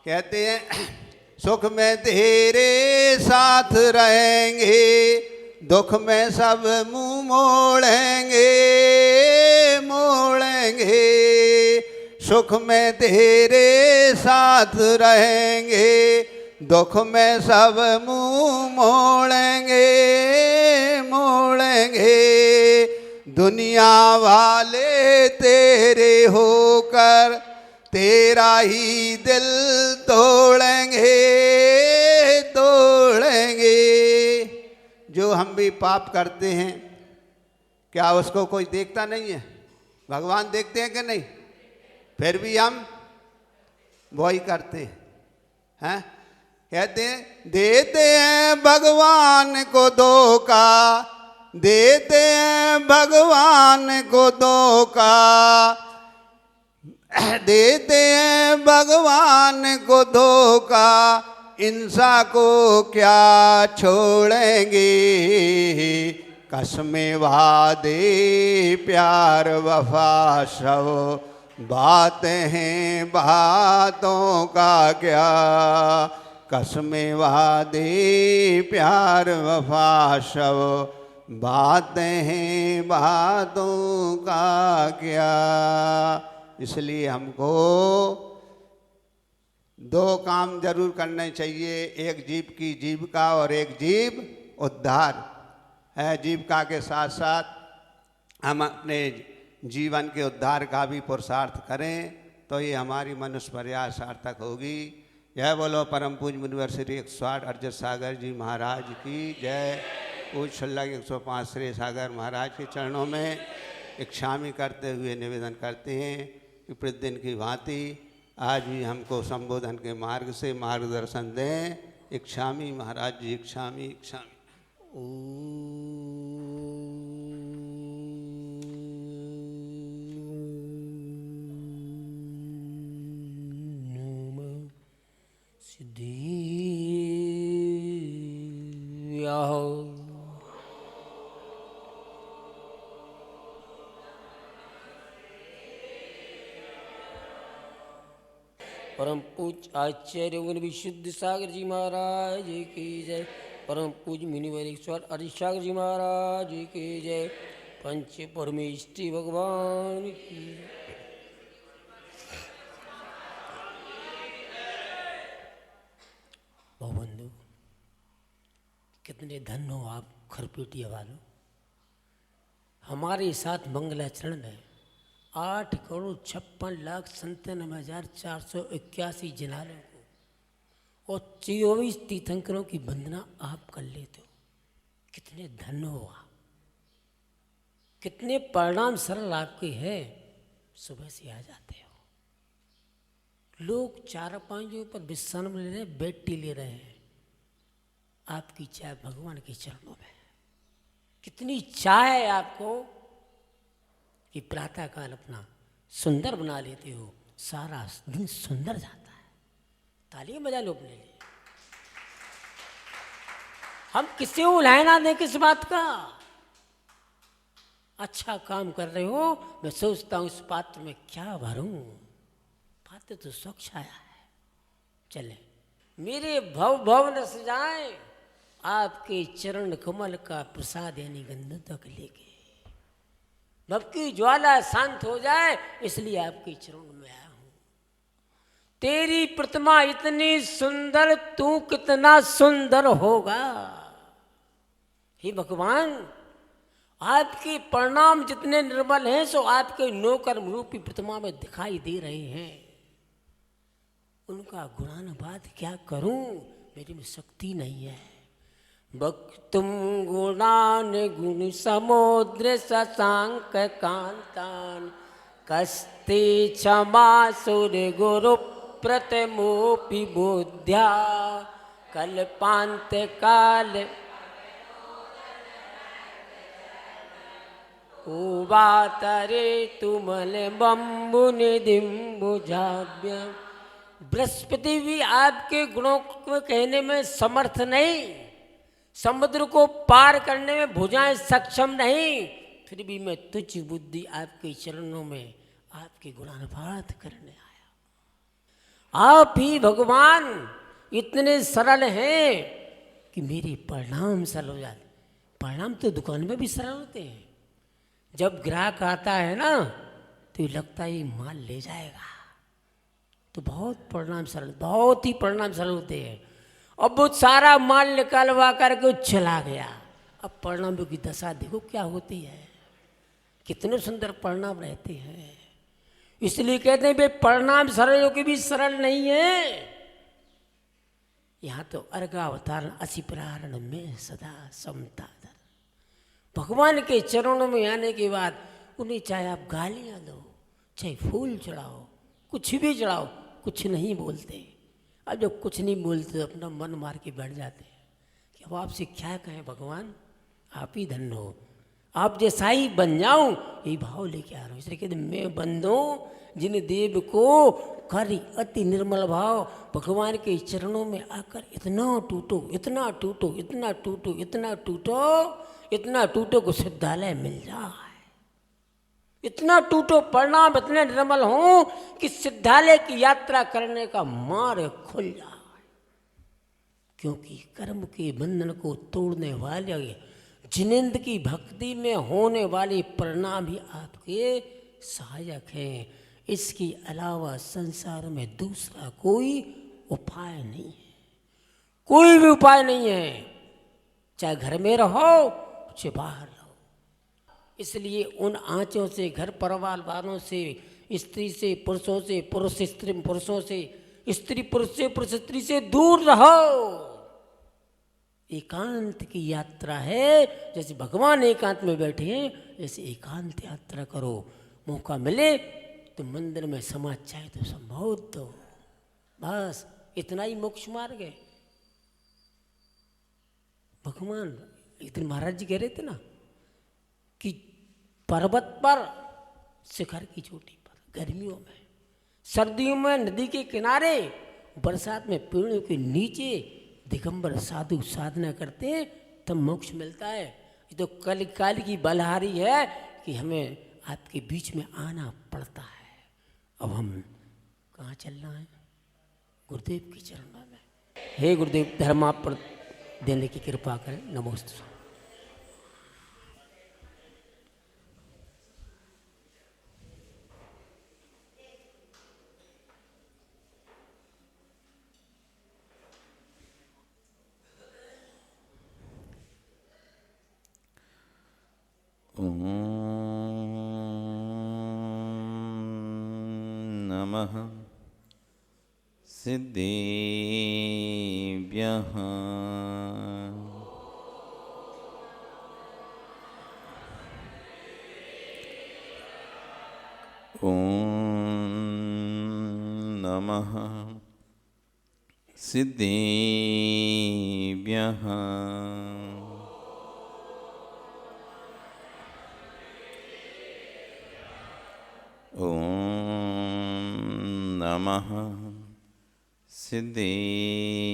कहते हैं सुख में तेरे साथ रहेंगे, दुख में सब मुंह मोड़ेंगे मोड़ेंगे। सुख में तेरे साथ रहेंगे, दुख में सब मुंह मोड़ेंगे मोड़ेंगे। दुनिया वाले तेरे होकर तेरा ही दिल तोड़ेंगे तोड़ेंगे। जो हम भी पाप करते हैं, क्या उसको कोई देखता नहीं है? भगवान देखते हैं कि नहीं? फिर भी हम वही करते हैं। कहते हैं देते हैं भगवान को धोखा, देते हैं भगवान को धोखा, देते हैं भगवान को धोखा। इंसान को क्या छोड़ेंगे, कसमें वादे प्यार वफा सब बातें हैं बातों का क्या। कसमें वादे प्यार वफा सब बातें हैं बातों का क्या। इसलिए हमको दो काम जरूर करने चाहिए, एक जीव की जीविका और एक जीव उद्धार है। जीविका के साथ साथ हम अपने जीवन के उद्धार का भी पुरुषार्थ करें तो ये हमारी मनुष्य मर्यादा सार्थक होगी। जय बोलो परम पूज्य मुनिवर श्री 108 अरजत सागर जी महाराज की जय। पूज्य शल्लग 105 श्री सागर महाराज के चरणों में इच्छामी करते हुए निवेदन करते हैं कि प्रतिदिन की भांति आज भी हमको संबोधन के मार्ग से मार्गदर्शन दें। इच्छामी महाराज जी, इच्छामी इच्छामी। सिद्धि परम पूज्य आचार्य मुनि विशुद्ध सागर जी महाराज की जय। परम पूज्य मुनिवर 108 अरजत सागर जी महाराज की जय। पंच परमेष्टि भगवान की बहुबंधु, कितने धन्य हो आप खरपेटिया वालों। हमारे साथ मंगलाचरण में 8,56,97,481 जिनालों को और 24 तीर्थंकरों की वंदना आप कर लेते हो। कितने धन्य हो आप, कितने परिणाम सरल आपके हैं। सुबह से आ जाते हो, लोग चारपाइयों पर विश्राम ले रहे हैं, बेटी ले रहे हैं, आपकी चाय भगवान के चरणों में। कितनी चाय है आपको कि प्रातः काल अपना सुंदर बना लेते हो, सारा दिन सुंदर जाता है। तालियां बजा लो अपने लिए। हम किसी को उल्हाय ना दें किस बात का। अच्छा काम कर रहे हो, मैं सोचता हूं इस पात्र में क्या भरूं। पात्र तो स्वच्छ आया है। चले मेरे भव भव न सजाए, आपके चरण कमल का प्रसाद यानी गंध तक लेके भव की ज्वाला शांत हो जाए, इसलिए आपके चरणों में आया हूं। तेरी प्रतिमा इतनी सुंदर, तू कितना सुंदर होगा। हे भगवान, आपके प्रणाम जितने निर्मल हैं सो आपके नौकर रूपी प्रतिमा में दिखाई दे रहे हैं। उनका गुणानुवाद क्या करूं, मेरी में शक्ति नहीं है। वक्तुम गुणान गुण समुद्र शशांक कांतान कस्ते क्षमा सुर गुरु प्रतमोपि बुद्ध्या कल्पांत काल उवातरे तुमल बम्बु निधिम्बुजाभ्य। बृहस्पति भी आपके गुणों को कहने में समर्थ नहीं, समुद्र को पार करने में भुजाएं सक्षम नहीं, फिर भी मैं तुच्छ बुद्धि आपके चरणों में आपके गुणानुवाद करने आया। आप ही भगवान इतने सरल हैं कि मेरे परिणाम सरल हो जाते। परिणाम तो दुकान में भी सरल होते हैं। जब ग्राहक आता है ना तो ये लगता है ये माल ले जाएगा, तो बहुत परिणाम सरल, बहुत ही परिणाम सरल होते हैं। अब वो सारा माल निकालवा करके चला गया। अब परिणामों की दशा देखो क्या होती है, कितने सुंदर परिणाम रहते हैं। इसलिए कहते हैं भाई परिणाम सरलों के भी सरल नहीं है। यहाँ तो अर्घावतारण असी प्रारण में सदा समता धर। भगवान के चरणों में आने के बाद उन्हें चाहे आप गालियाँ दो, चाहे फूल चढ़ाओ, कुछ भी चढ़ाओ, कुछ नहीं बोलते। अब जब कुछ नहीं बोलते तो अपना मन मार के बैठ जाते हैं कि अब आपसे क्या कहें भगवान, आप ही धन्य हो, आप जैसा ही बन जाऊं यही भाव लेके आ रहा हूँ। इसलिए कहते मैं बंदो जिन देव को करी अति निर्मल भाव। भगवान के चरणों में आकर इतना टूटो, इतना टूटो, इतना टूटो, इतना टूटो, इतना टूटो को सिद्धालय मिल जाए। इतना टूटो, परिणाम इतने निर्मल हों कि सिद्धालय की यात्रा करने का मार्ग खुल जाए। क्योंकि कर्म के बंधन को तोड़ने वाले जिनेंद्र की भक्ति में होने वाले परिणाम ही आपके सहायक हैं। इसके अलावा संसार में दूसरा कोई उपाय नहीं है, कोई भी उपाय नहीं है। चाहे घर में रहो चाहे बाहर रहो। इसलिए उन आँचों से, घर परिवार वालों से, स्त्री से पुरुषों से, पुरुष स्त्री पुरुषों से, स्त्री पुरुष से, पुरुष स्त्री से दूर रहो। एकांत की यात्रा है, जैसे भगवान एकांत में बैठे हैं ऐसे एकांत यात्रा करो। मौका मिले तो मंदिर में समाज चाहे तो संभव दो, बस इतना ही मोक्ष मार्ग है। भगवान एक दिन महाराज जी कह रहे थे ना कि पर्वत पर, शिखर की चोटी पर गर्मियों में, सर्दियों में नदी के किनारे, बरसात में पेड़ों के नीचे दिगंबर साधु साधना करते हैं तब मोक्ष मिलता है। ये तो कल काल की बलहारी है कि हमें आपके बीच में आना पड़ता है। अब हम कहाँ चलना है? गुरुदेव के चरणों में। हे गुरुदेव, धर्म आप पर देने की कृपा करें। नमोस्तु। नमः सिद्धेभ्यः नमः सिद्धेभ्यः नमः सिद्धेभ्यः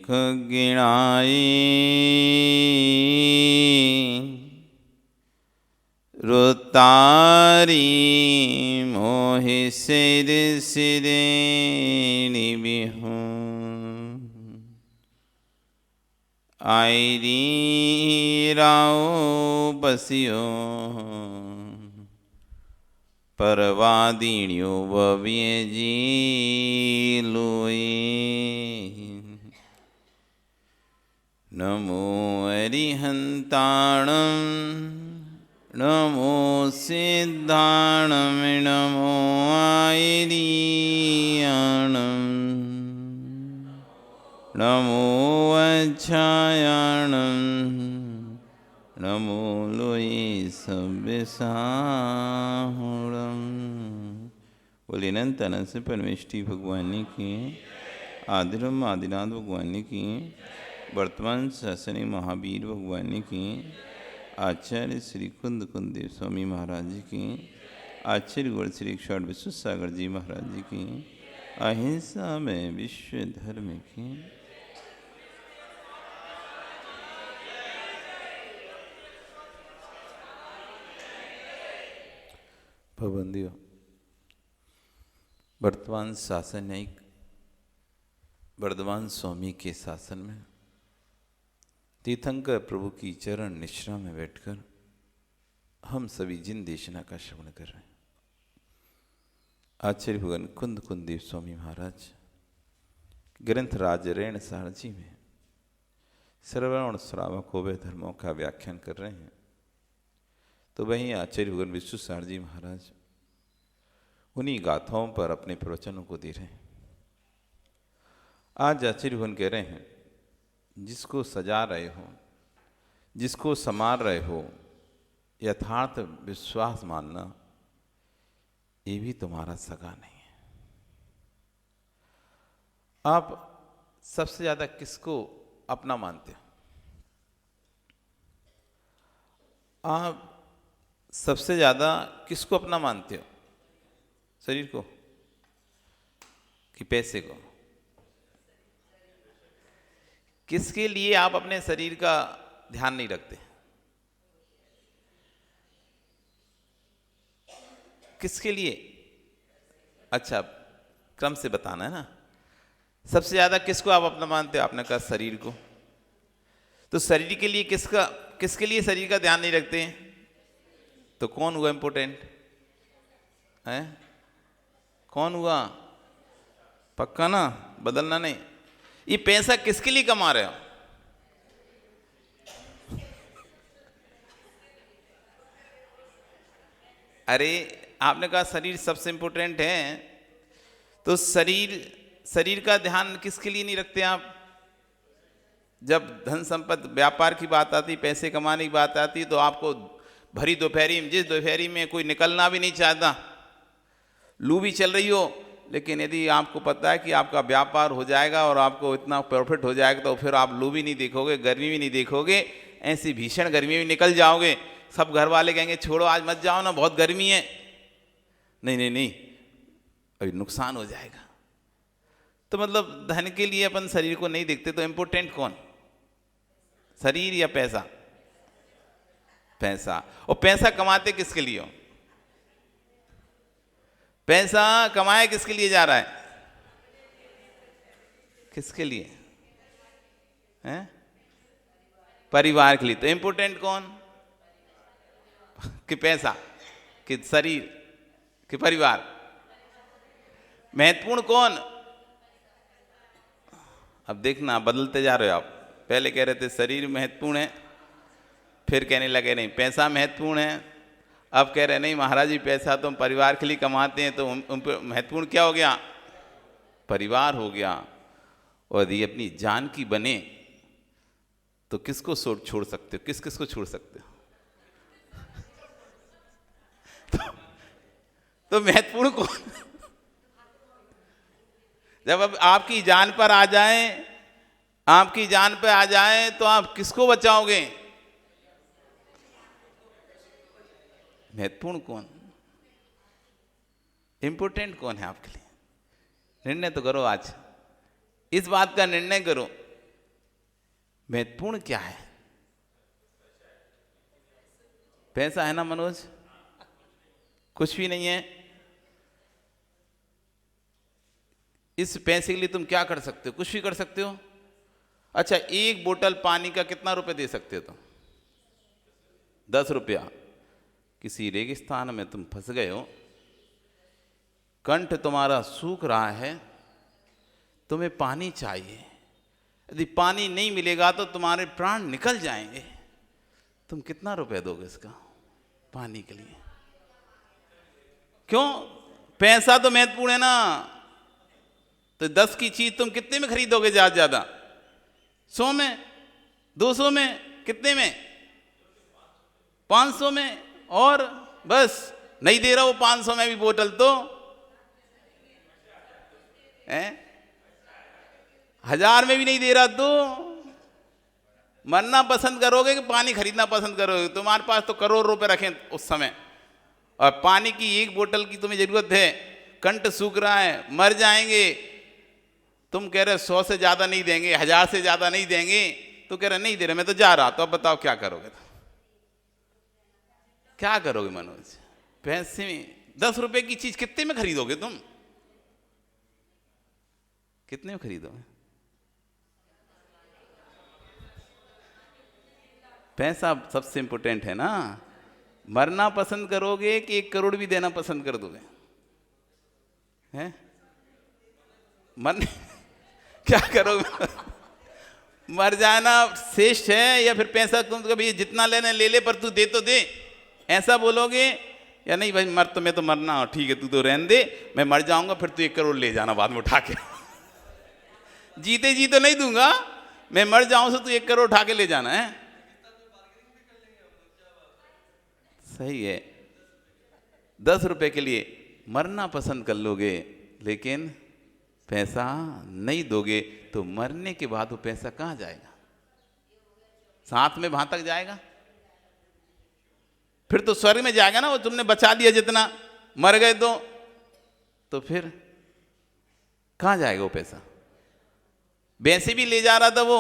तिर्यणिकगिणाय रुतारी मोहि सिर सिरे निबिहु आयरी राओ बसियो परवादीण्यो भव्य जी लोए नमो अरिहंताणं नमो सिद्धाणं नमो आयरीयाणं नमो अच्छायाणं नमो लोये सव्यसाहुणं। बोले अनंत अनंत से परमेष्टि भगवान की, आदिरम आदिनाथ भगवान की, वर्तमान शासनी महावीर भगवान की, आचार्य श्री कुंद कुंदेव स्वामी महाराज जी की, आचार्य गुरु श्री क्षण विश्व सागर जी महाराज जी की, अहिंसा में विश्व धर्म की। पाबंदियों वर्तमान शासन न्यायिक वर्धमान स्वामी के शासन में तीर्थंकर प्रभु की चरण निश्रा में बैठकर हम सभी जिन देशना का श्रवण कर रहे हैं। आचार्य भगवान कुंद कुंदेव स्वामी महाराज ग्रंथ राजरेण सारजी में श्रवण श्रावक होवे धर्मों का व्याख्यान कर रहे हैं, तो वहीं आचार्य भगवान विश्व सारजी महाराज उन्हीं गाथाओं पर अपने प्रवचनों को दे रहे हैं। आज आचार्य भगवान कह रहे हैं, जिसको सजा रहे हो, जिसको संवार रहे हो, यथार्थ विश्वास मानना ये भी तुम्हारा सगा नहीं है। आप सबसे ज्यादा किसको अपना मानते हो? आप सबसे ज्यादा किसको अपना मानते हो? शरीर को कि पैसे को? किसके लिए आप अपने शरीर का ध्यान नहीं रखते? किसके लिए? अच्छा, क्रम से बताना है ना। सबसे ज्यादा किसको आप अपना मानते हो? आपने कहा शरीर को। तो शरीर के लिए किसके लिए शरीर का ध्यान नहीं रखते हैं? तो कौन हुआ इंपॉर्टेंट है? कौन हुआ? पक्का ना, बदलना नहीं। ये पैसा किसके लिए कमा रहे हो? अरे आपने कहा शरीर सबसे इंपॉर्टेंट है, तो शरीर का ध्यान किसके लिए नहीं रखते आप? जब धन संपत्ति व्यापार की बात आती, पैसे कमाने की बात आती, तो आपको भरी दोपहरी में, जिस दोपहरी में कोई निकलना भी नहीं चाहता, लू भी चल रही हो, लेकिन यदि आपको पता है कि आपका व्यापार हो जाएगा और आपको इतना प्रॉफिट हो जाएगा, तो फिर आप लू भी नहीं देखोगे, गर्मी भी नहीं देखोगे, ऐसी भीषण गर्मी में निकल जाओगे। सब घर वाले कहेंगे छोड़ो आज मत जाओ ना, बहुत गर्मी है। नहीं नहीं नहीं, अभी नुकसान हो जाएगा। तो मतलब धन के लिए अपन शरीर को नहीं देखते, तो इंपॉर्टेंट कौन? शरीर या पैसा? पैसा। और पैसा कमाते किसके लिए हो? पैसा कमाया किसके लिए जा रहा है? किसके लिए है? परिवार के लिए। तो इंपॉर्टेंट कौन? कि पैसा, कि शरीर, कि परिवार? महत्वपूर्ण कौन? अब देखना, बदलते जा रहे हो आप। पहले कह रहे थे शरीर महत्वपूर्ण है, फिर कहने लगे नहीं पैसा महत्वपूर्ण है, अब कह रहे नहीं महाराज जी पैसा तो हम परिवार के लिए कमाते हैं, तो उन पर महत्वपूर्ण क्या हो गया? परिवार हो गया। और यदि अपनी जान की बने तो किसको छोड़ सकते हो? किस किस को छोड़ सकते हो? तो महत्वपूर्ण कौन? जब अब आपकी जान पर आ जाए, आपकी जान पे आ जाए, तो आप किसको बचाओगे? महत्वपूर्ण कौन? इंपॉर्टेंट कौन है आपके लिए? निर्णय तो करो आज, इस बात का निर्णय करो, महत्वपूर्ण क्या है? पैसा है ना मनोज? कुछ भी नहीं है। इस पैसे के लिए तुम क्या कर सकते हो? कुछ भी कर सकते हो। अच्छा, एक बोतल पानी का कितना रुपए दे सकते हो तुम? 10 रुपया। किसी रेगिस्तान में तुम फंस गए हो, कंठ तुम्हारा सूख रहा है, तुम्हें पानी चाहिए, यदि पानी नहीं मिलेगा तो तुम्हारे प्राण निकल जाएंगे, तुम कितना रुपया दोगे इसका पानी के लिए? क्यों? पैसा तो महत्वपूर्ण है ना। तो 10 की चीज तुम कितने में खरीदोगे? ज्यादा ज्यादा 100 में, 200 में, कितने में? 500 में। और बस नहीं दे रहा वो 500 में भी बोतल, तो 1000 में भी नहीं दे रहा, तो मरना पसंद करोगे कि पानी खरीदना पसंद करोगे? तुम्हारे पास तो करोड़ रुपए रखे उस समय, और पानी की एक बोतल की तुम्हें जरूरत है, कंठ सूख रहा है, मर जाएंगे। तुम कह रहे 100 से ज्यादा नहीं देंगे, 1000 से ज्यादा नहीं देंगे, तो कह रहे नहीं दे रहे, मैं तो जा रहा। तो अब बताओ क्या करोगे? क्या करोगे मनोज? पैसे में 10 रुपए की चीज कितने में खरीदोगे तुम? कितने में खरीदोगे? पैसा सबसे इंपॉर्टेंट है ना। मरना पसंद करोगे कि 1 करोड़ भी देना पसंद कर दोगे? हैं? मरने क्या करोगे? मर जाना श्रेष्ठ है या फिर पैसा तुम कभी जितना लेना ले ले पर तू दे तो दे, ऐसा बोलोगे? या नहीं भाई मर तो मैं तो मरना हो, ठीक है तू तो रहने दे, मैं मर जाऊंगा फिर तू 1 करोड़ ले जाना बाद में उठा के। जीते जी तो नहीं दूंगा, मैं मर जाऊं तो तू 1 करोड़ उठा के ले जाना है। सही है, 10 रुपए के लिए मरना पसंद कर लोगे, लेकिन पैसा नहीं दोगे तो मरने के बाद वो पैसा कहाँ जाएगा? साथ में वहां तक जाएगा? फिर तो स्वर्ग में जाएगा ना। वो तुमने बचा दिया जितना, मर गए तो फिर कहाँ जाएगा वो पैसा? वैसे भी ले जा रहा था वो,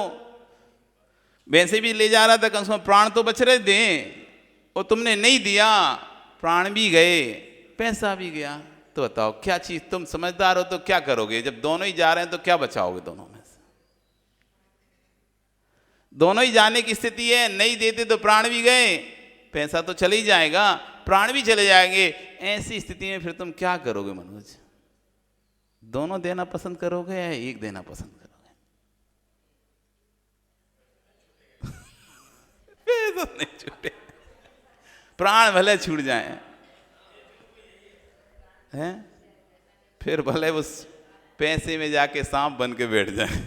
वैसे भी ले जा रहा था, कम से कम प्राण तो बच रहे थे, और तुमने नहीं दिया, प्राण भी गए, पैसा भी गया। तो बताओ क्या चीज, तुम समझदार हो तो क्या करोगे? जब दोनों ही जा रहे हैं तो क्या बचाओगे दोनों में से? दोनों ही जाने की स्थिति है, नहीं देते तो प्राण भी गए, पैसा तो चले ही जाएगा, प्राण भी चले जाएंगे। ऐसी स्थिति में फिर तुम क्या करोगे मनोज? दोनों देना पसंद करोगे या एक देना पसंद करोगे? पैसा नहीं छूटे, प्राण भले छूट जाए हैं, फिर भले उस पैसे में जाके सांप बन के बैठ जाए।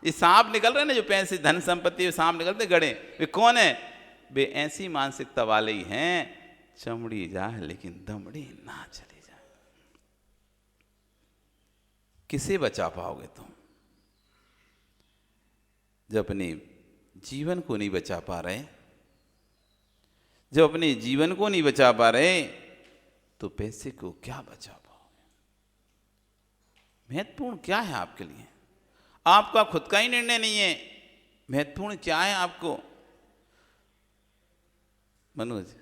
ये सांप निकल रहे ना, जो पैसे धन संपत्ति सांप निकलते गड़े, वे कौन है? वे ऐसी मानसिकता वाले ही हैं, चमड़ी जाए लेकिन दमड़ी ना चली जाए। किसे बचा पाओगे तुम? जब अपने जीवन को नहीं बचा पा रहे, जब अपने जीवन को नहीं बचा पा रहे, तो पैसे को क्या बचा पाओगे? महत्वपूर्ण क्या है आपके लिए? आपका खुद का ही निर्णय नहीं है, महत्वपूर्ण क्या है आपको? मनोज,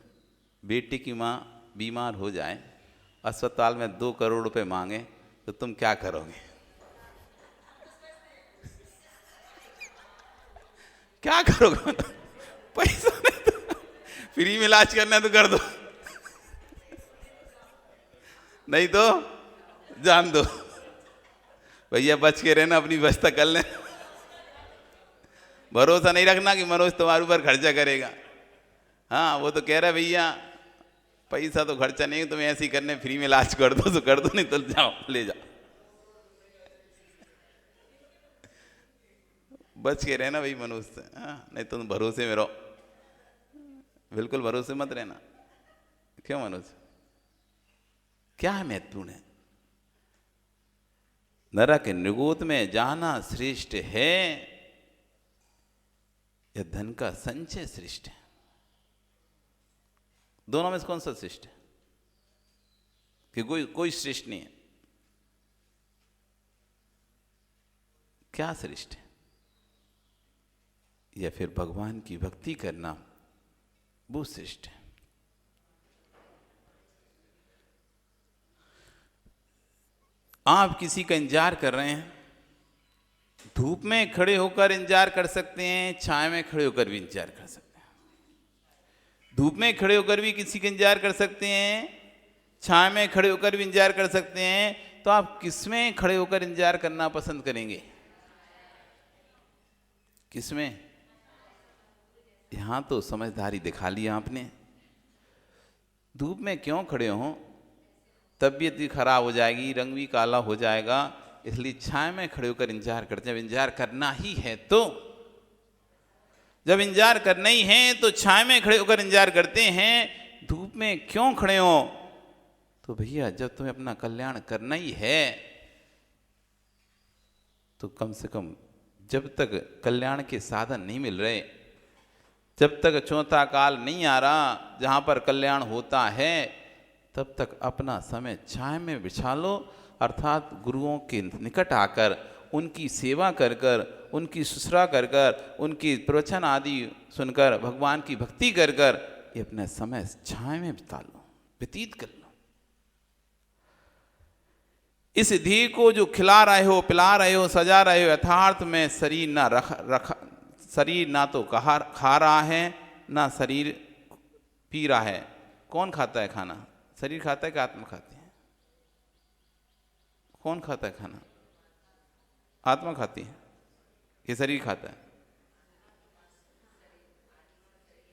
बेटी की माँ बीमार हो जाए, अस्पताल में 2 करोड़ रुपए मांगे, तो तुम क्या करोगे? क्या करोगे? पैसा नहीं तो फ्री में इलाज करना है तो कर दो, नहीं तो जान दो, भैया बच के रहना, अपनी व्यवस्था कर लें। भरोसा नहीं रखना कि मनोज तुम्हारे ऊपर खर्चा करेगा। हाँ, वो तो कह रहा है भैया पैसा तो खर्चा नहीं है, तुम्हें ऐसे ही करने, फ्री में इलाज कर दो तो कर दो, नहीं तो जाओ ले जाओ। बच के रहना भाई मनोज से, हाँ, नहीं तो तुम भरोसे में रहो, बिल्कुल भरोसे मत रहना। क्यों मनोज, क्या है महत्वपूर्ण है? नरक निगोद में जाना श्रेष्ठ है या धन का संचय श्रेष्ठ है? दोनों में से कौन सा श्रेष्ठ है? कि कोई श्रेष्ठ नहीं है? क्या श्रेष्ठ है? या फिर भगवान की भक्ति करना वो श्रेष्ठ है? आप किसी का इंतजार कर रहे हैं, धूप में खड़े होकर इंतजार कर सकते हैं, छाया में खड़े होकर भी इंतजार कर सकते हैं। धूप में खड़े होकर भी किसी का इंतजार कर सकते हैं, छाया में खड़े होकर भी इंतजार कर सकते हैं। तो आप किसमें खड़े होकर इंतजार करना पसंद करेंगे? किसमें? यहां तो समझदारी दिखा लिया आपने। धूप में क्यों खड़े हो? तबीयत भी खराब हो जाएगी, रंग भी काला हो जाएगा, इसलिए छाया में खड़े होकर इंतजार करते हैं। जब इंतजार करना ही है तो, जब इंतजार करना ही है तो छाया में खड़े होकर इंतजार करते हैं। धूप में क्यों खड़े हो? तो भैया जब तुम्हें अपना कल्याण करना ही है तो कम से कम जब तक कल्याण के साधन नहीं मिल रहे, जब तक चौथा काल नहीं आ रहा जहां पर कल्याण होता है, तब तक अपना समय छाया में बिछा लो, अर्थात गुरुओं के निकट आकर उनकी सेवा कर कर, उनकी शुश्रा कर कर, उनकी प्रवचन आदि सुनकर, भगवान की भक्ति कर कर, ये अपना समय छाया में बिता लो, व्यतीत कर लो। इस देह को जो खिला रहे हो, पिला रहे हो, सजा रहे हो, यथार्थ में शरीर ना तो खा रहा है ना शरीर पी रहा है। कौन खाता है खाना? शरीर खाता है कि आत्मा खाती है? कौन खाता है खाना? आत्मा खाती है, ये शरीर खाता है?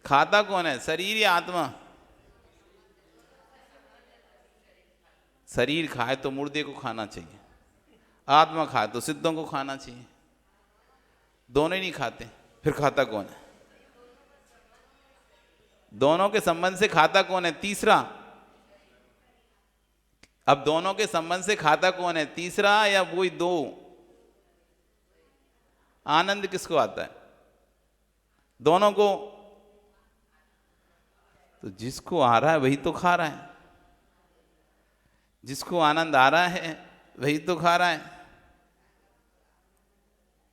खाता कौन है, शरीर या आत्मा? शरीर खाए तो मुर्दे को खाना चाहिए, आत्मा खाए तो सिद्धों को खाना चाहिए। दोनों ही नहीं खाते, फिर खाता कौन है? दोनों के संबंध से खाता कौन है? तीसरा। अब दोनों के संबंध से खाता कौन है? तीसरा या वही दो? आनंद किसको आता है? दोनों को। तो जिसको आ रहा है वही तो खा रहा है, जिसको आनंद आ रहा है वही तो खा रहा है।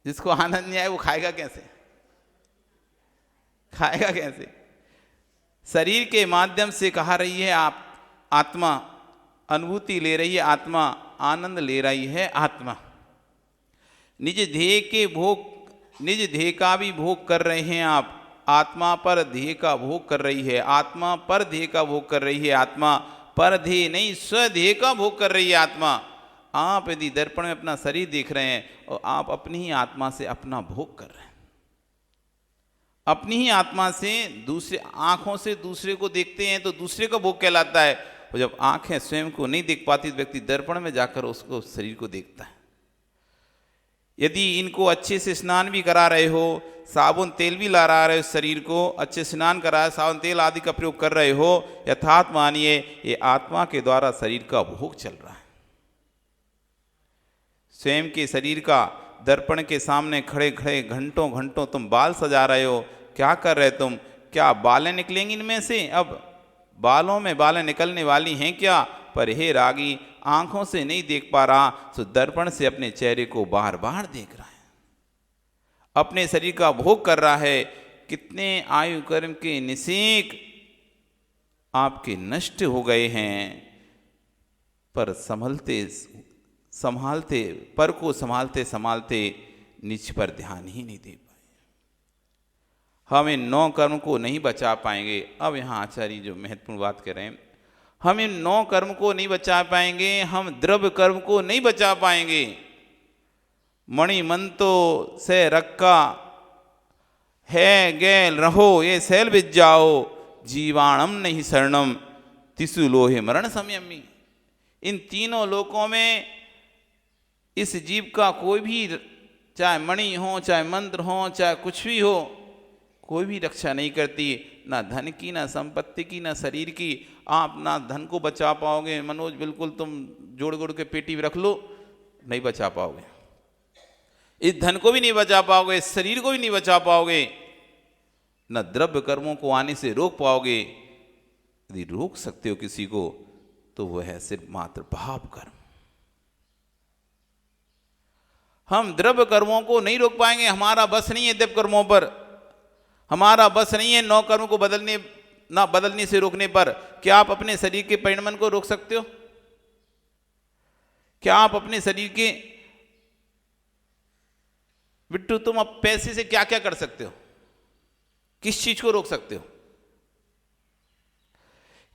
जिसको आनंद नहीं आए वो खाएगा कैसे? खाएगा कैसे? शरीर के माध्यम से कहा रही है आप आत्मा अनुभूति ले रही है, आत्मा आनंद ले रही है। आत्मा निज ध्येय का भी भोग कर रहे हैं आप। आत्मा पर ध्येय का भोग कर रही है, आत्मा पर ध्येय का भोग कर रही है। आत्मा पर ध्येय नहीं, स्वध्येय का भोग कर रही है आत्मा। आप यदि दर्पण में अपना शरीर देख रहे हैं और आप अपनी ही आत्मा से अपना भोग कर रहे हैं, अपनी ही आत्मा से दूसरे आंखों से दूसरे को देखते हैं तो दूसरे का भोग कहलाता है। और जब आंखें स्वयं को नहीं देख पाती तो व्यक्ति दर्पण में जाकर उसको शरीर को देखता है। यदि इनको अच्छे से स्नान भी करा रहे हो, साबुन तेल भी ला रहे हो, शरीर को अच्छे स्नान करा, साबुन तेल आदि का प्रयोग कर रहे हो, यथार्थ मानिए ये आत्मा के द्वारा शरीर का भोग चल रहा है। स्वयं के शरीर का दर्पण के सामने खड़े खड़े घंटों घंटों तुम बाल सजा रहे हो। क्या कर रहे तुम? क्या बालें निकलेंगी इनमें से? अब बालों में बालें निकलने वाली हैं क्या? पर हे रागी, आंखों से नहीं देख पा रहा तो दर्पण से अपने चेहरे को बार बार देख रहा है, अपने शरीर का भोग कर रहा है। कितने आयु कर्म के निसेक आपके नष्ट हो गए हैं, पर संभालते पर को संभालते संभालते निज पर ध्यान ही नहीं दे पाए। हम इन 9 कर्म को नहीं बचा पाएंगे। अब यहाँ आचार्य जो महत्वपूर्ण बात कर रहे हैं, हम इन 9 कर्म को नहीं बचा पाएंगे, हम द्रव्य कर्म को नहीं बचा पाएंगे। मणि मंतो से रक्का है गैल रहो ये सैल बिज जाओ, जीवाणम नहीं शरणम तिसु लोहे मरण संयमी। इन तीनों लोकों में इस जीव का कोई भी, चाहे मणि हो, चाहे मंत्र हो, चाहे कुछ भी हो, कोई भी रक्षा नहीं करती। ना धन की, ना संपत्ति की, ना शरीर की। आप ना धन को बचा पाओगे मनोज, बिल्कुल तुम जोड़ जोड़ के पेटी में रख लो, नहीं बचा पाओगे। इस धन को भी नहीं बचा पाओगे, इस शरीर को भी नहीं बचा पाओगे, न द्रव्य कर्मों को आने से रोक पाओगे। यदि रोक सकते हो किसी को तो वह है सिर्फ मात्र पाप कर्म। हम द्रव्य कर्मों को नहीं रोक पाएंगे, हमारा बस नहीं है द्रव्य कर्मों पर, हमारा बस नहीं है 9 कर्म को बदलने से रोकने पर। क्या आप अपने शरीर के परिणमन को रोक सकते हो? क्या आप अपने शरीर के, बिट्टू तुम अब पैसे से क्या क्या कर सकते हो? किस चीज को रोक सकते हो?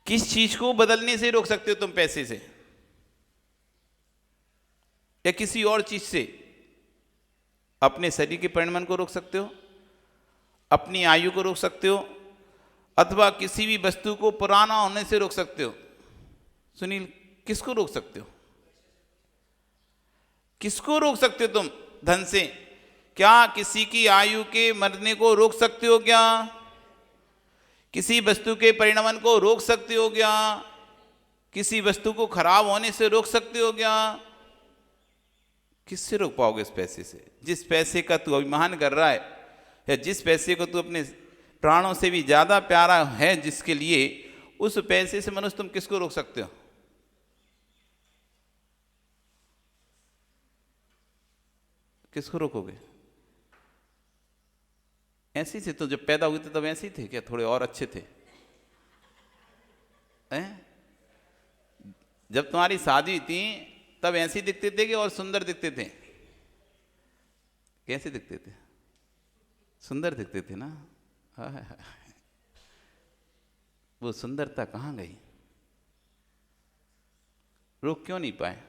किस चीज को बदलने से रोक सकते हो तुम? पैसे से या किसी और चीज से? अपने शरीर के परिणमन को रोक सकते हो, अपनी आयु को रोक सकते हो, अथवा किसी भी वस्तु को पुराना होने से रोक सकते हो। सुनील, किसको रोक सकते हो? किसको रोक सकते हो तुम? धन से। क्या किसी की आयु के मरने को रोक सकते हो? क्या किसी वस्तु के परिणमन को रोक सकते हो? क्या किसी वस्तु को खराब होने से रोक सकते हो? क्या किससे रोक पाओगे? इस पैसे से। जिस पैसे का तू अभिमान कर रहा है, या जिस पैसे को तू अपने प्राणों से भी ज्यादा प्यारा है जिसके लिए, उस पैसे से मनुष्य तुम किसको रोक सकते हो? किसको रोकोगे? ऐसे थे तो जब पैदा हुए थे तब ऐसे ही थे क्या? थोड़े और अच्छे थे हैं? जब तुम्हारी शादी थी तब ऐसे दिखते थे कि और सुंदर दिखते थे? कैसे दिखते थे? सुंदर दिखते थे ना। हाय। वो सुंदरता कहाँ गई? रोक क्यों नहीं पाए?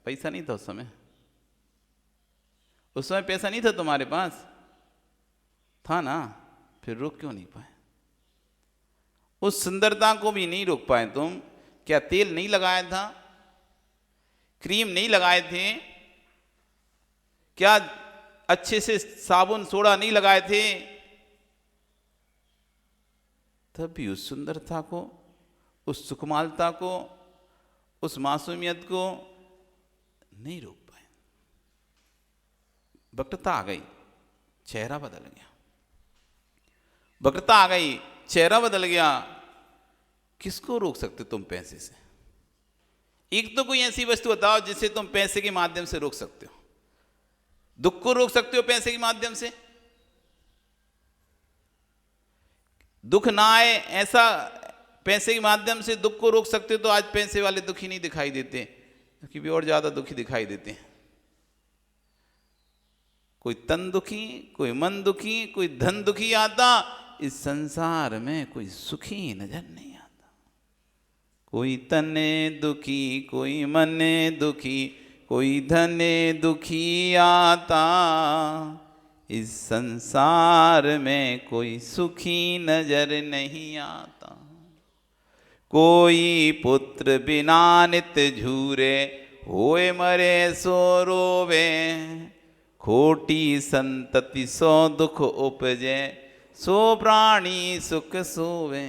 पैसा नहीं था उस समय। उस समय पैसा नहीं था तुम्हारे पास, था ना, फिर रोक क्यों नहीं पाए? उस सुंदरता को भी नहीं रोक पाए तुम। क्या तेल नहीं लगाया था? क्रीम नहीं लगाए थे? क्या अच्छे से साबुन सोडा नहीं लगाए थे? तब भी उस सुंदरता को, उस सुकुमालता को, उस मासूमियत को नहीं रोक पाए। वक्रता आ गई, चेहरा बदल गया। वक्रता आ गई, चेहरा बदल गया। किसको रोक सकते तुम पैसे से? एक तो कोई ऐसी वस्तु बताओ जिसे तुम पैसे के माध्यम से रोक सकते हो। दुख को रोक सकते हो पैसे के माध्यम से? दुख ना आए ऐसा पैसे के माध्यम से दुख को रोक सकते हो तो आज पैसे वाले दुखी नहीं दिखाई देते, क्योंकि और ज्यादा दुखी दिखाई देते हैं। कोई तन दुखी, कोई मन दुखी, कोई धन दुखी आता, इस संसार में कोई सुखी नजर नहीं आता। कोई तने दुखी, कोई मने दुखी, कोई धने दुखी आता, इस संसार में कोई सुखी नजर नहीं आता। कोई पुत्र बिना नित झूरे, होए मरे सो रोवे, खोटी संतति सो दुख उपजे, सो प्राणी सुख सोवे।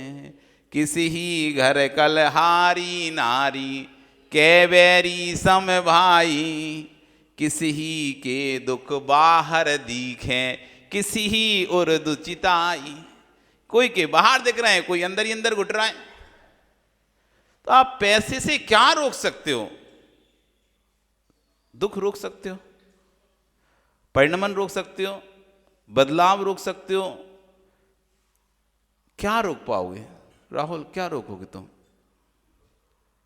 किसी ही घर कलहारी नारी, कै बैरी सम भाई, किसी ही के दुख बाहर दिखे, किसी ही उर्दु चिताई। कोई के बाहर दिख रहे हैं, कोई अंदर ही अंदर घुट रहा है। तो आप पैसे से क्या रोक सकते हो? दुख रोक सकते हो, परिणमन रोक सकते हो, बदलाव रोक सकते हो। क्या रोक पाओगे राहुल? क्या रोकोगे तुम?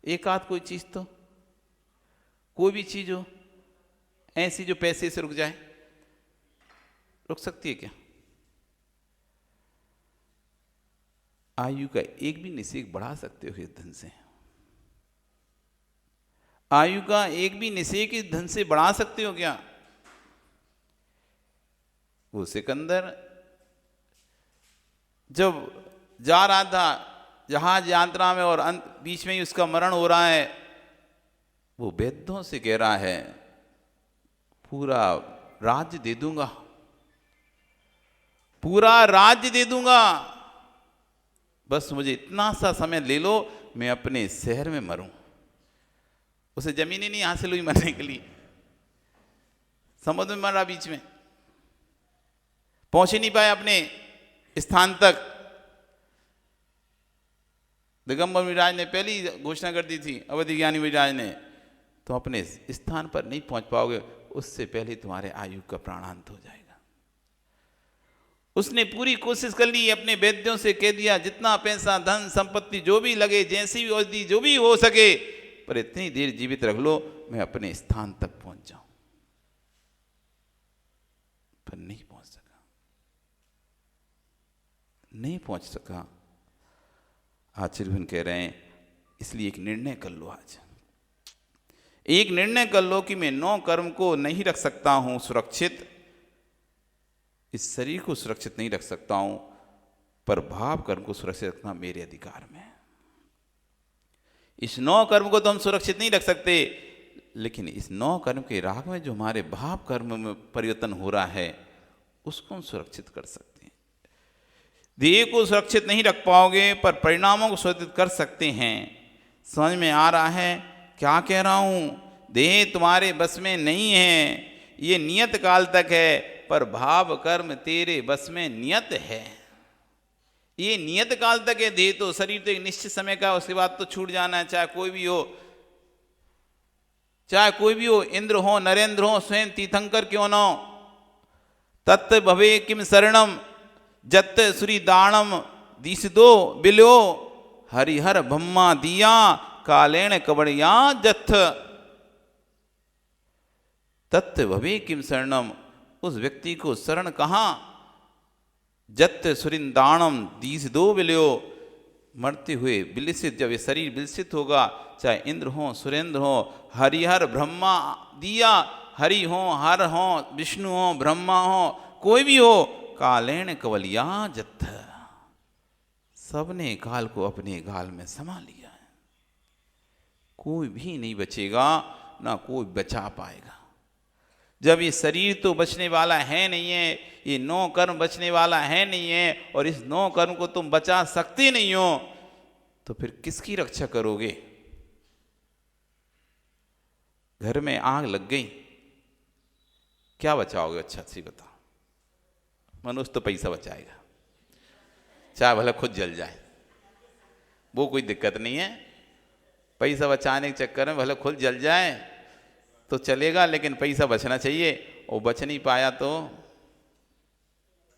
एक आध कोई चीज तो, कोई भी चीज हो ऐसी जो पैसे से रुक जाए, रुक सकती है क्या? आयु का एक भी निषेक बढ़ा सकते हो इस धन से? आयु का एक भी निषेक इस धन से बढ़ा सकते हो क्या? वो सिकंदर जब जा रहा था जहाज यात्रा में और बीच में ही उसका मरण हो रहा है, वो वैद्यों से कह रहा है पूरा राज्य दे दूंगा, पूरा राज्य दे दूंगा, बस मुझे इतना सा समय ले लो, मैं अपने शहर में मरूं। उसे जमीन ही नहीं हासिल हुई मरने के लिए, समुद्र में मरा, बीच में पहुंच ही नहीं पाया अपने स्थान तक। दिगंबर मिराज ने पहली घोषणा कर दी थी, अवधि ज्ञानी मिराज ने, तुम अपने स्थान पर नहीं पहुंच पाओगे, उससे पहले तुम्हारे आयु का प्राणांत हो जाएगा। उसने पूरी कोशिश कर ली, अपने वैद्यों से कह दिया जितना पैसा धन संपत्ति जो भी लगे, जैसी भी औषधि जो भी हो सके, पर इतनी देर जीवित रख लो, मैं अपने स्थान तक पहुंच जाऊं। पर नहीं पहुंच सका, नहीं पहुंच सका। आचार्य कह रहे हैं इसलिए एक निर्णय कर लो। आज एक निर्णय कर लो कि मैं 9 कर्म को नहीं रख सकता हूं सुरक्षित, इस शरीर को सुरक्षित नहीं रख सकता हूं, पर भाव कर्म को सुरक्षित रखना मेरे अधिकार में है। इस 9 कर्म को तो हम सुरक्षित नहीं रख सकते, लेकिन इस 9 कर्म के राग में जो हमारे भाव कर्म में परिवर्तन हो रहा है, उसको हम सुरक्षित कर सकते हैं। देह को सुरक्षित नहीं रख पाओगे, पर परिणामों को सुरक्षित कर सकते हैं। समझ में आ रहा है क्या कह रहा हूं? देह तुम्हारे बस में नहीं है, ये नियत काल तक है, पर भाव कर्म तेरे बस में नियत है। ये नियत काल तक है। देह तो, शरीर तो एक निश्चित समय का, उसके बाद तो छूट जाना है, चाहे कोई भी हो, चाहे कोई भी हो, इंद्र हो, नरेंद्र हो, स्वयं तीर्थंकर क्यों न हो। तत्त भवे किम शरणम जत्त श्री दानम दिस दो बिलो, हरिहर ब्रह्मा दिया कालेण कवड़िया जत्थ तत्व भवे किम शरणम। उस व्यक्ति को शरण कहाँ। जत्थ सुरिंदाणम दीस दो विलयो। मरते हुए विलसित, जब ये शरीर विलसित होगा, चाहे इंद्र हो सुरेंद्र हो हरिहर ब्रह्मा दिया, हरि हो हर हो विष्णु हो ब्रह्मा हो कोई भी हो, कालेण कवलिया जत्थ, सबने काल को अपने गाल में समा लिया है। कोई भी नहीं बचेगा, ना कोई बचा पाएगा। जब ये शरीर तो बचने वाला है नहीं है, ये 9 कर्म बचने वाला है नहीं है, और इस 9 कर्म को तुम बचा सकते नहीं हो, तो फिर किसकी रक्षा करोगे। घर में आग लग गई, क्या बचाओगे। अच्छा सी बताओ। मनुष्य तो पैसा बचाएगा, चाहे भला खुद जल जाए, वो कोई दिक्कत नहीं है। पैसा बचाने के चक्कर में भले खुद जल जाए तो चलेगा, लेकिन पैसा बचना चाहिए। और बच नहीं पाया तो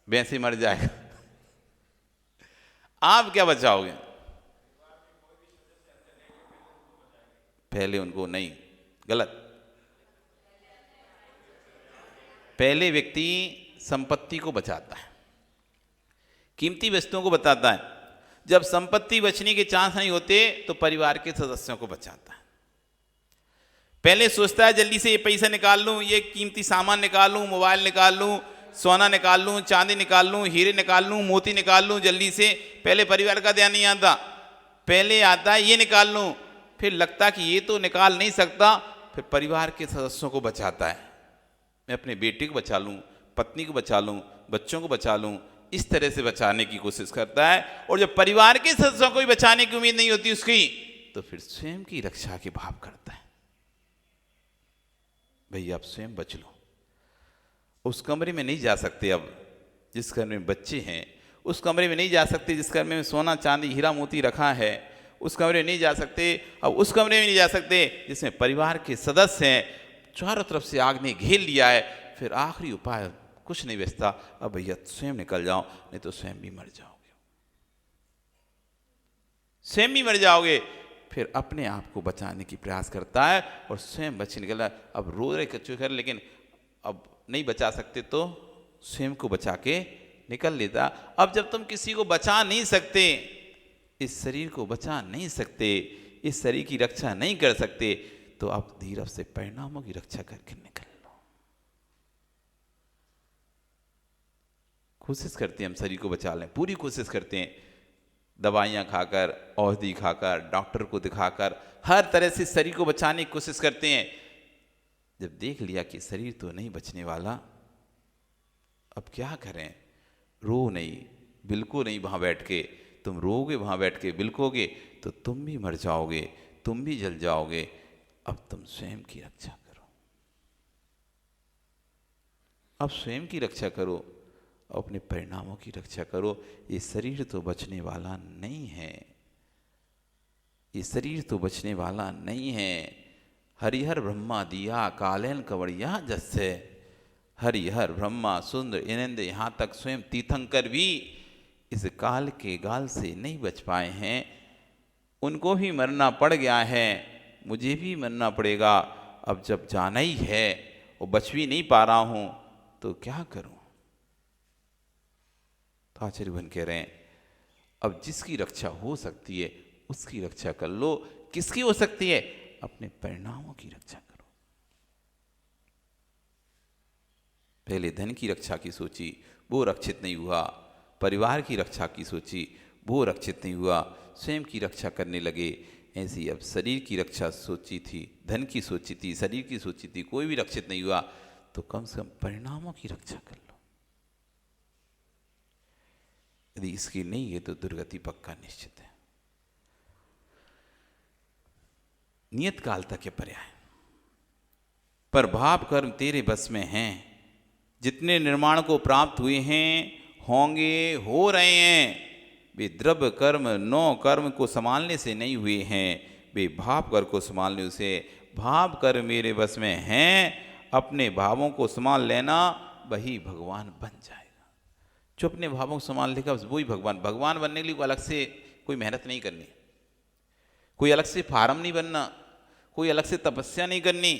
वैसे मर जाएगा। आप क्या बचाओगे। पहले उनको नहीं, गलत। पहले व्यक्ति संपत्ति को बचाता है, कीमती वस्तुओं को बचाता है। जब संपत्ति बचने के चांस नहीं होते तो परिवार के सदस्यों को बचाता है। पहले सोचता है जल्दी से ये पैसा निकाल लूं, ये कीमती सामान निकाल लूं, मोबाइल निकाल लूं, सोना निकाल लूं, चांदी निकाल लूं, हीरे निकाल लूं, मोती निकाल लूं जल्दी से। पहले परिवार का ध्यान नहीं आता, पहले आता है ये निकाल लूं। फिर लगता कि ये तो निकाल नहीं सकता, फिर परिवार के सदस्यों को बचाता है। मैं अपने बेटे को बचा लूं, पत्नी को बचा लूं, बच्चों को बचा लूं, इस तरह से बचाने की कोशिश करता है। और जब परिवार के सदस्यों को भी बचाने की उम्मीद नहीं होती उसकी, तो फिर स्वयं की रक्षा के भाव करता है। भैया आप स्वयं बच लो। उस कमरे में नहीं जा सकते, अब जिस कमरे में बच्चे हैं उस कमरे में नहीं जा सकते, जिस कमरे में सोना चांदी हीरा मोती रखा है उस कमरे में नहीं जा सकते। अब उस कमरे में नहीं जा सकते जिसमें परिवार के सदस्य हैं, चारों तरफ से आग ने घेर लिया है। फिर आखिरी उपाय कुछ नहीं बचता, अब भैया स्वयं निकल जाओ, नहीं तो स्वयं भी मर जाओगे, स्वयं भी मर जाओगे। फिर अपने आप को बचाने की प्रयास करता है और स्वयं बच निकला। अब रो रहे कच्चे कर, लेकिन अब नहीं बचा सकते तो स्वयं को बचा के निकल लेता। अब जब तुम किसी को बचा नहीं सकते, इस शरीर को बचा नहीं सकते, इस शरीर की रक्षा नहीं कर सकते, तो आप धीरज से परिणामों की रक्षा करके निकल लो। कोशिश करते हैं हम शरीर को बचा लें, पूरी कोशिश करते हैं, दवाइयाँ खाकर, औषधि खाकर, डॉक्टर को दिखाकर, हर तरह से शरीर को बचाने की कोशिश करते हैं। जब देख लिया कि शरीर तो नहीं बचने वाला, अब क्या करें। रो नहीं, बिल्कुल नहीं। वहाँ बैठ के तुम रोगे, वहाँ बैठ के बिल्कोगे तो तुम भी मर जाओगे, तुम भी जल जाओगे। अब तुम स्वयं की रक्षा करो, अब स्वयं की रक्षा करो, अपने परिणामों की रक्षा करो। ये शरीर तो बचने वाला नहीं है, ये शरीर तो बचने वाला नहीं है। हरिहर ब्रह्मा दिया कालेन कवड़िया जस्से। हरिहर ब्रह्मा सुंदर इनेंद्र, यहाँ तक स्वयं तीर्थंकर भी इस काल के गाल से नहीं बच पाए हैं। उनको भी मरना पड़ गया है, मुझे भी मरना पड़ेगा। अब जब जाना ही है और बच भी नहीं पा रहा हूँ तो क्या करूँ। तो आचार्य भगवान कह रहे हैं, अब जिसकी रक्षा हो सकती है उसकी रक्षा कर लो। किसकी हो सकती है। अपने परिणामों की रक्षा करो। पहले धन की रक्षा की सोची, वो रक्षित नहीं हुआ। परिवार की रक्षा की सोची, वो रक्षित नहीं हुआ। स्वयं की रक्षा करने लगे। ऐसी अब शरीर की रक्षा सोची थी, धन की सोची थी, शरीर की सोची थी, कोई भी रक्षित नहीं हुआ, तो कम से कम परिणामों की रक्षा कर लो। यदि इसकी नहीं है तो दुर्गति पक्का निश्चित है। नियत काल तक ये पर्याय। पर भाव कर्म तेरे बस में हैं, जितने निर्माण को प्राप्त हुए हैं, होंगे, हो रहे हैं, वे द्रव्य कर्म 9 कर्म को संभालने से नहीं हुए हैं, वे भाव कर्म को संभालने से। भाव कर्म मेरे बस में हैं, अपने भावों को संभाल लेना, वही भगवान बन जाएगा। जो अपने भावों को संभाल लेगा वही भगवान। भगवान बनने के लिए अलग से कोई मेहनत नहीं करनी। कोई अलग से फार्म नहीं बनना, कोई अलग से तपस्या नहीं करनी,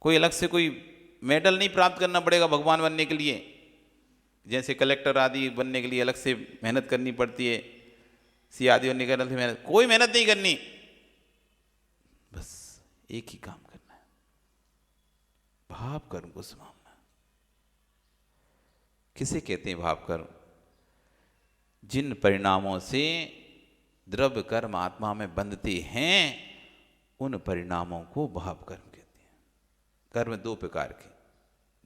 कोई अलग से कोई मेडल नहीं प्राप्त करना पड़ेगा भगवान बनने के लिए। जैसे कलेक्टर आदि बनने के लिए अलग से मेहनत करनी पड़ती है, सी आदि बनने के लिए मेहनत, कोई मेहनत नहीं करनी, बस एक ही काम करना है, भाव कर्म को समाना। किसे कहते हैं भाव कर्म? जिन परिणामों से द्रव्य कर्म आत्मा में बंधते हैं उन परिणामों को भाव कर्म कहते हैं। कर्म दो प्रकार के,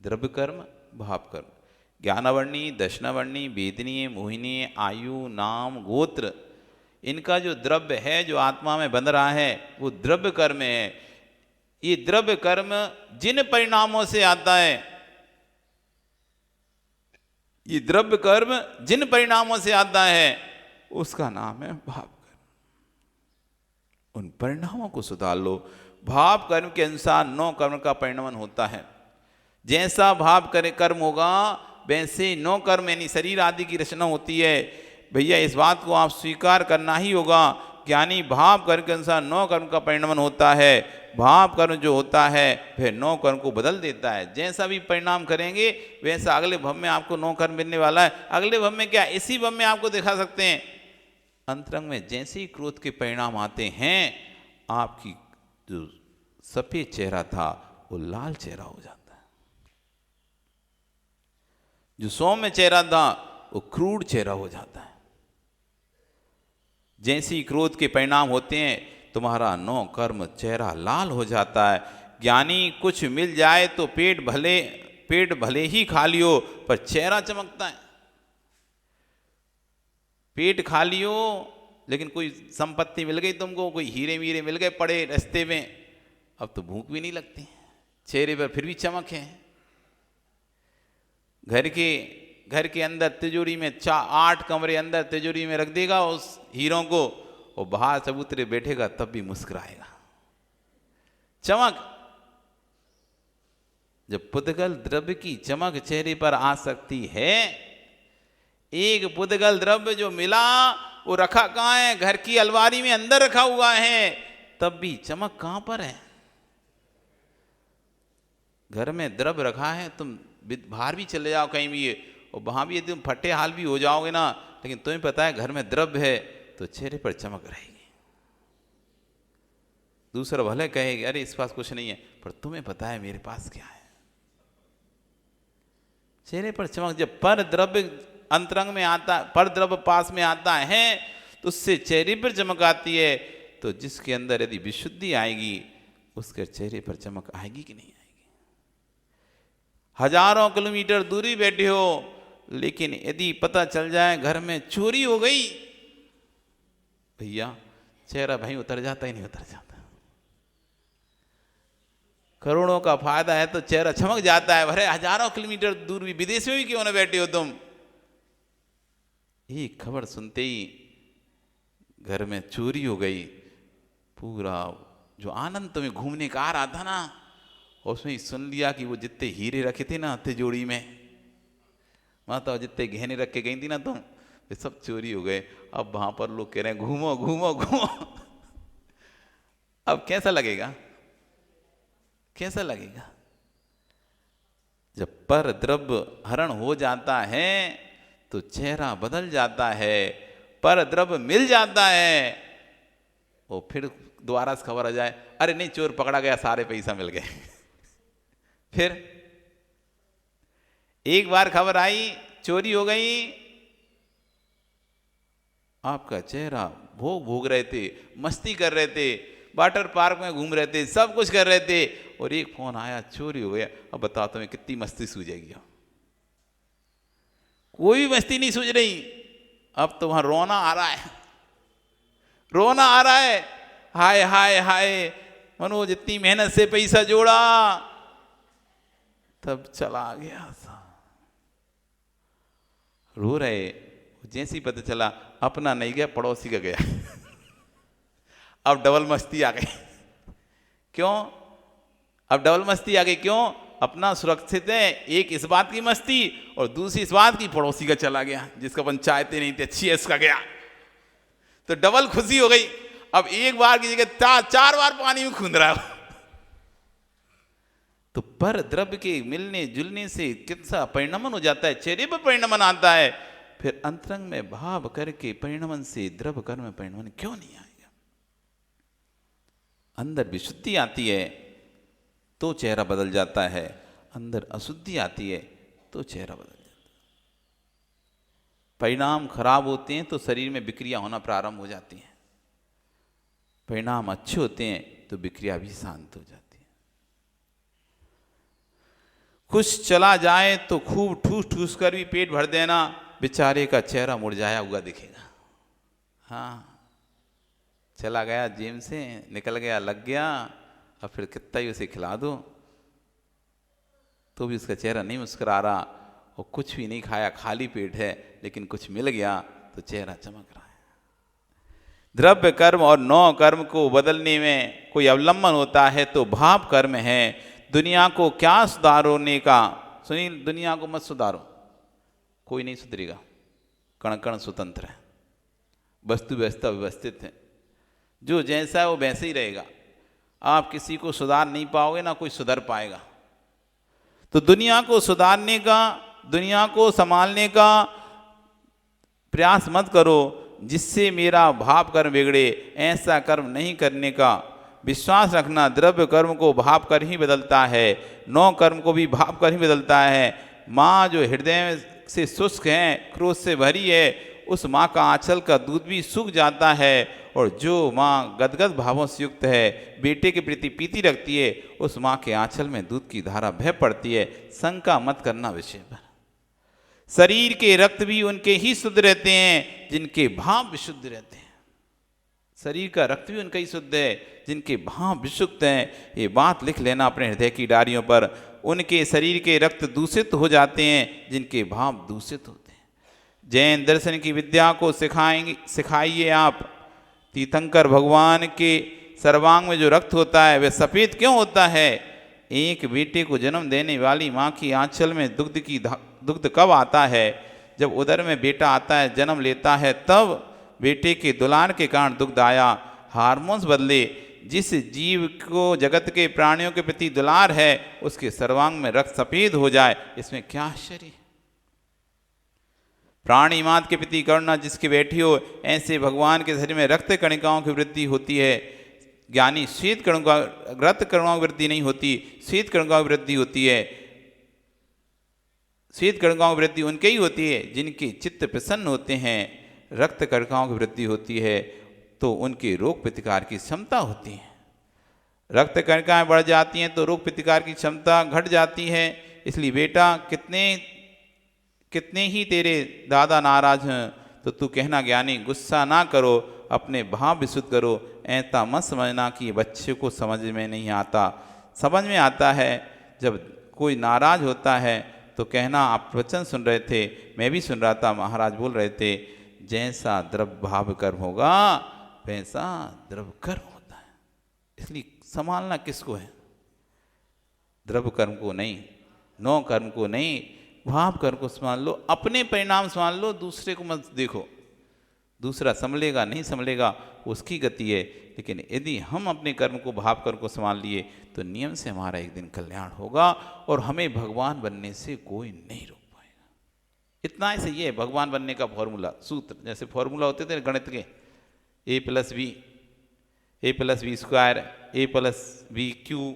द्रव्य कर्म, भाव कर्म। ज्ञानवर्णी, दशनावर्णी, वेदनीय, मोहिनीय, आयु, नाम, गोत्र, इनका जो द्रव्य है जो आत्मा में बंध रहा है वो द्रव्य कर्म है। ये द्रव्य कर्म जिन परिणामों से आता है, ये द्रव्य कर्म जिन परिणामों से आता है उसका नाम है भाव कर्म। उन परिणामों को सुधार लो। भाव कर्म के अनुसार 9 कर्म का परिणमन होता है। जैसा भाव कर्म होगा वैसे 9 कर्म यानी शरीर आदि की रचना होती है। भैया इस बात को आप स्वीकार करना ही होगा। ज्ञानी भाव कर्म के अनुसार 9 कर्म का परिणमन होता है। भाव कर्म जो होता है फिर 9 कर्म को बदल देता है। जैसा भी परिणाम करेंगे वैसा अगले भव में आपको 9 कर्म मिलने वाला है। अगले भव में क्या, इसी भव में आपको दिखा सकते हैं। अंतरंग में जैसे ही क्रोध के परिणाम आते हैं आपकी जो सफेद चेहरा था वो लाल चेहरा हो जाता है, जो सौम्य चेहरा था वो क्रूर चेहरा हो जाता है। जैसे ही क्रोध के परिणाम होते हैं तुम्हारा 9 कर्म चेहरा लाल हो जाता है। ज्ञानी कुछ मिल जाए तो पेट भले ही खा लियो पर चेहरा चमकता है। पेट खा लियो लेकिन कोई संपत्ति मिल गई तुमको, कोई हीरे वीरे मिल गए पड़े रास्ते में, अब तो भूख भी नहीं लगती, चेहरे पर फिर भी चमक है। घर के अंदर तिजोरी में 8 कमरे अंदर तिजोरी में रख देगा उस हीरों को, और बाहर चबूतरे बैठेगा तब भी मुस्कुराएगा। चमक, जब पुद्गल द्रव्य की चमक चेहरे पर आ सकती है। एक पुद्गल द्रव्य जो मिला वो रखा कहाँ है? घर की अलमारी में अंदर रखा हुआ है, तब भी चमक कहां पर है? घर में द्रव्य रखा है, तुम बाहर भी चले जाओ कहीं भी, और वहां भी यदि तुम फटे हाल भी हो जाओगे ना, लेकिन तुम्हें पता है घर में द्रव्य है तो चेहरे पर चमक रहेगी। दूसरा भले कहेगा अरे इस पास कुछ नहीं है, पर तुम्हें पता है मेरे पास क्या है। चेहरे पर चमक, जब पर द्रव्य अंतरंग में आता, पर द्रव्य पास में आता है तो उससे चेहरे पर चमक आती है। तो जिसके अंदर यदि विशुद्धि आएगी उसके चेहरे पर चमक आएगी कि नहीं आएगी? हजारों किलोमीटर दूरी बैठे हो, लेकिन यदि पता चल जाए घर में चोरी हो गई, भैया चेहरा भाई उतर जाता ही नहीं उतर जाता। करोड़ों का फायदा है तो चेहरा चमक जाता है। भरे हजारों किलोमीटर दूर भी, विदेश में भी क्यों ना बैठे हो तुम, एक खबर सुनते ही घर में चोरी हो गई, पूरा जो आनंद तुम्हें घूमने का आ रहा था ना, उसमें ही सुन लिया कि वो जितने हीरे रखे थे ना तिजोरी में, माता जितने गहने रख के गई थी ना तुम, वे सब चोरी हो गए। अब वहां पर लोग कह रहे हैं घूमो घूमो घूमो। अब कैसा लगेगा? कैसा लगेगा? जब पर द्रव्य हरण हो जाता है तो चेहरा बदल जाता है। पर द्रव्य मिल जाता है और फिर दोबारा से खबर आ जाए अरे नहीं चोर पकड़ा गया, सारे पैसा मिल गए। फिर एक बार खबर आई चोरी हो गई, आपका चेहरा भोग रहे थे, मस्ती कर रहे थे, वाटर पार्क में घूम रहे थे, सब कुछ कर रहे थे, और एक फोन आया चोरी हो गया। अब बताओ तुम्हें कितनी मस्ती सूझेगी? कोई मस्ती नहीं सूझ रही। अब तो वहां रोना आ रहा है, रोना आ रहा है। हाय हाय हाय, मनोज इतनी मेहनत से पैसा जोड़ा, तब चला गया था। रो रहे, जैसे ही पता चला अपना नहीं गया पड़ोसी का गया। अब डबल मस्ती आ गई। क्यों? अब डबल मस्ती आ गई क्यों? अपना सुरक्षित है, एक इस बात की मस्ती और दूसरी इस बात की पड़ोसी का चला गया, जिसका पंचायतें नहीं थी अच्छी है उसका गया, तो डबल खुशी हो गई। अब एक बार की जगह 4 बार पानी में खूंद रहा है। तो पर द्रव्य के मिलने जुलने से कितना परिणमन हो जाता है, चेहरे पर परिणमन आता है। फिर अंतरंग में भाव करके परिणमन से द्रव्य कर्म में परिणमन क्यों नहीं आएगा? अंदर विशुद्धि आती है तो चेहरा बदल जाता है, अंदर अशुद्धि आती है तो चेहरा बदल जाता है। परिणाम खराब होते हैं तो शरीर में विक्रिया होना प्रारंभ हो जाती है, परिणाम अच्छे होते हैं तो विक्रिया भी शांत हो जाती है। कुछ चला जाए तो खूब ठूस ठूस कर भी पेट भर देना, बेचारे का चेहरा मुरझाया हुआ दिखेगा। हाँ, चला गया जेब से, निकल गया, लग गया, अब फिर कितना ही उसे खिला दो तो भी उसका चेहरा नहीं मुस्कुरा रहा, और कुछ भी नहीं खाया, खाली पेट है, लेकिन कुछ मिल गया तो चेहरा चमक रहा है। द्रव्य कर्म और नौ कर्म को बदलने में कोई अवलंबन होता है तो भाव कर्म है। दुनिया को क्या सुधारने का, सुनील, दुनिया को मत सुधारो, कोई नहीं सुधरेगा। कण कण स्वतंत्र है, वस्तु व्यवस्था व्यवस्थित है, जो जैसा है वो वैसे ही रहेगा। आप किसी को सुधार नहीं पाओगे, ना कोई सुधर पाएगा। तो दुनिया को सुधारने का, दुनिया को संभालने का प्रयास मत करो जिससे मेरा भाव कर्म बिगड़े। ऐसा कर्म नहीं करने का विश्वास रखना। द्रव्य कर्म को भाव कर ही बदलता है, नौ कर्म को भी भाव कर ही बदलता है। माँ जो हृदय से शुष्क है, क्रोध से भरी है, उस माँ का आंचल का दूध भी सूख जाता है। और जो माँ गदगद भावों से युक्त है, बेटे के प्रति प्रीति रखती है, उस माँ के आंचल में दूध की धारा बह पड़ती है। शंका मत करना विषय पर। शरीर के रक्त भी उनके ही शुद्ध रहते हैं जिनके भाव विशुद्ध रहते हैं। शरीर का रक्त भी उनका ही शुद्ध है जिनके भाव विशुद्ध हैं। ये बात लिख लेना अपने हृदय की डायरियों पर। उनके शरीर के रक्त दूषित हो जाते हैं जिनके भाव दूषित होते हैं। जैन दर्शन की विद्या को सिखाइए आप। तीर्थंकर भगवान के सर्वांग में जो रक्त होता है वह सफ़ेद क्यों होता है? एक बेटे को जन्म देने वाली माँ की आंचल में दुग्ध कब आता है? जब उदर में बेटा आता है, जन्म लेता है, तब बेटे के दुलार के कारण दुग्ध आया। हार्मोन्स बदले। जिस जीव को जगत के प्राणियों के प्रति दुलार है उसके सर्वांग में रक्त सफेद हो जाए, इसमें क्या आश्चर्य? प्राणी मात्र के प्रति करुणा जिसकी बैठी हो, ऐसे भगवान के शरीर में रक्त कणिकाओं की वृद्धि होती है। ज्ञानी श्वेत कणिका, रक्त कणिकाओं की वृद्धि नहीं होती, श्वेत कणिकाओं की वृद्धि होती है। श्वेत कणिकाओं की वृद्धि उनके ही होती है जिनके चित्त प्रसन्न होते हैं। रक्त कणिकाओं की वृद्धि होती है तो उनके रोग प्रतिकार की क्षमता होती है। रक्त कणिकाएं बढ़ जाती हैं तो रोग प्रतिकार की क्षमता घट जाती है। इसलिए बेटा, कितने ही तेरे दादा नाराज हैं तो तू कहना ज्ञानी गुस्सा ना करो, अपने भाव विशुद्ध करो। ऐसा मत समझना कि बच्चे को समझ में नहीं आता। समझ में आता है। जब कोई नाराज होता है तो कहना आप वचन सुन रहे थे, मैं भी सुन रहा था, महाराज बोल रहे थे, जैसा द्रव्य भाव कर्म होगा वैसा द्रव्य कर्म होता है। इसलिए संभालना किसको है? द्रव्य कर्म को नहीं, नौ कर्म को नहीं, भाव कर्म को संभाल लो। अपने परिणाम संभाल लो, दूसरे को मत देखो। दूसरा संभलेगा नहीं संभलेगा उसकी गति है, लेकिन यदि हम अपने कर्म को, भाव कर्म को संभाल लिए तो नियम से हमारा एक दिन कल्याण होगा और हमें भगवान बनने से कोई नहीं रोक पाएगा। इतना ही सही है भगवान बनने का फॉर्मूला, सूत्र। जैसे फॉर्मूला होते थे गणित के, a+b, a+b², a+b⁴,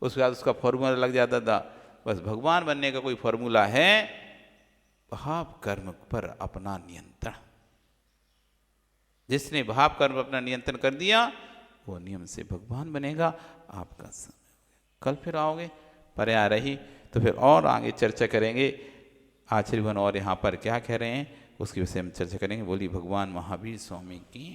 उसके बाद उसका फॉर्मूला लग जाता था। बस भगवान बनने का कोई फॉर्मूला है, भाव कर्म पर अपना नियंत्रण। जिसने भाव कर्म पर अपना नियंत्रण कर दिया वो नियम से भगवान बनेगा। आपका समय कल फिर आओगे, पर्याय रही तो फिर और आगे चर्चा करेंगे। आचार्य भगवान और यहाँ पर क्या कह रहे हैं उसकी विषय में चर्चा करेंगे। बोली भगवान महावीर स्वामी की।